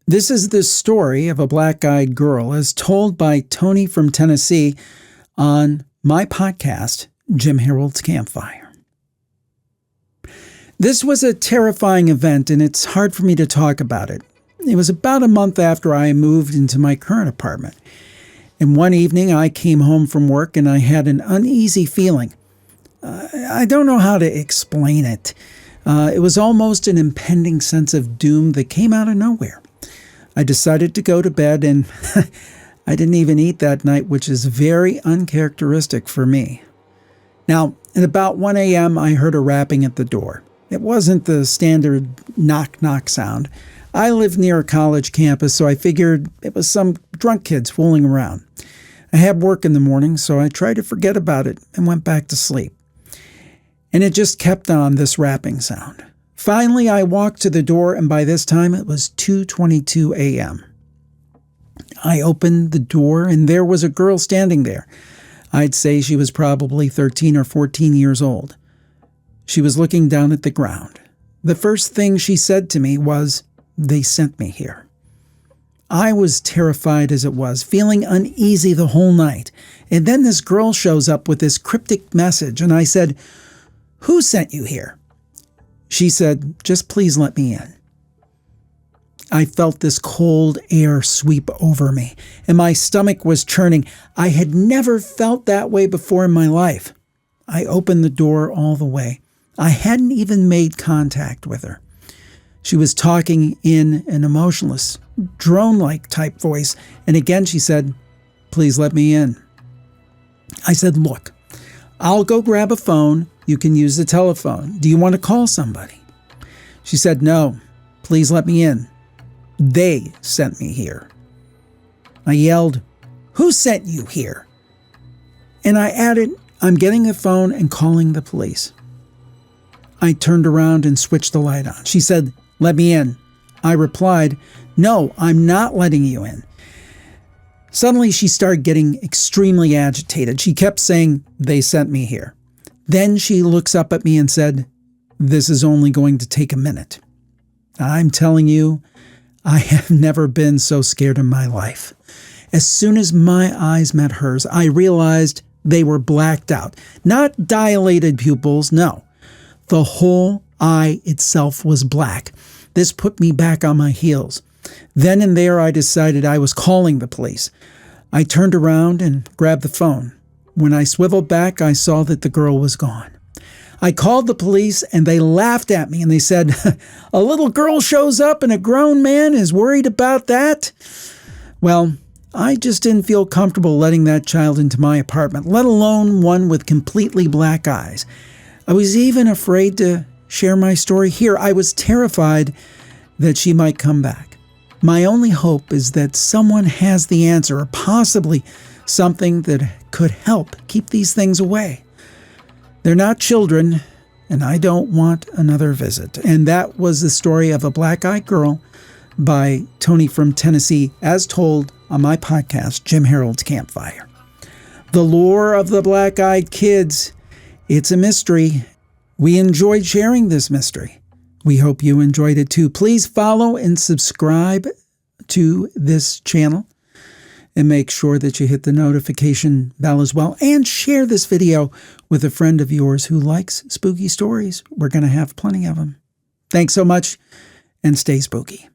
This is the story of a black-eyed girl as told by Tony from Tennessee on my podcast, Jim Harold's Campfire. This was a terrifying event, and it's hard for me to talk about it. It was about a month after I moved into my current apartment. And one evening I came home from work and I had an uneasy feeling. I don't know how to explain it. It was almost an impending sense of doom that came out of nowhere. I decided to go to bed, and I didn't even eat that night, which is very uncharacteristic for me. Now, at about 1 a.m., I heard a rapping at the door. It wasn't the standard knock-knock sound. I live near a college campus, so I figured it was some drunk kids fooling around. I had work in the morning, so I tried to forget about it and went back to sleep. And it just kept on, this rapping sound. Finally, I walked to the door, and by this time it was 2:22 a.m. I opened the door, and there was a girl standing there. I'd say she was probably 13 or 14 years old. She was looking down at the ground. The first thing she said to me was, "They sent me here." I was terrified as it was, feeling uneasy the whole night. And then this girl shows up with this cryptic message, and I said, "Who sent you here?" She said, "Just please let me in." I felt this cold air sweep over me, and my stomach was churning. I had never felt that way before in my life. I opened the door all the way. I hadn't even made contact with her. She was talking in an emotionless, drone-like type voice, and again she said, "Please let me in." I said, "Look, I'll go grab a phone. You can use the telephone. Do you want to call somebody?" She said, "No, please let me in. They sent me here." I yelled, "Who sent you here?" And I added, "I'm getting the phone and calling the police." I turned around and switched the light on. She said, "Let me in." I replied, "No, I'm not letting you in." Suddenly, she started getting extremely agitated. She kept saying, "They sent me here." Then she looks up at me and said, "This is only going to take a minute." I'm telling you, I have never been so scared in my life. As soon as my eyes met hers, I realized they were blacked out. Not dilated pupils, no. The whole eye itself was black. This put me back on my heels. Then and there, I decided I was calling the police. I turned around and grabbed the phone. When I swiveled back, I saw that the girl was gone. I called the police, and they laughed at me, and they said, "A little girl shows up and a grown man is worried about that?" Well, I just didn't feel comfortable letting that child into my apartment, let alone one with completely black eyes. I was even afraid to share my story here. I was terrified that she might come back. My only hope is that someone has the answer, or possibly something that could help keep these things away. They're not children, and I don't want another visit. And that was the story of a black-eyed girl by Tony from Tennessee, as told on my podcast, Jim Harold's Campfire. The lore of the black-eyed kids, it's a mystery. We enjoyed sharing this mystery. We hope you enjoyed it too. Please follow and subscribe to this channel, and make sure that you hit the notification bell as well, and share this video with a friend of yours who likes spooky stories. We're going to have plenty of them. Thanks so much, and stay spooky.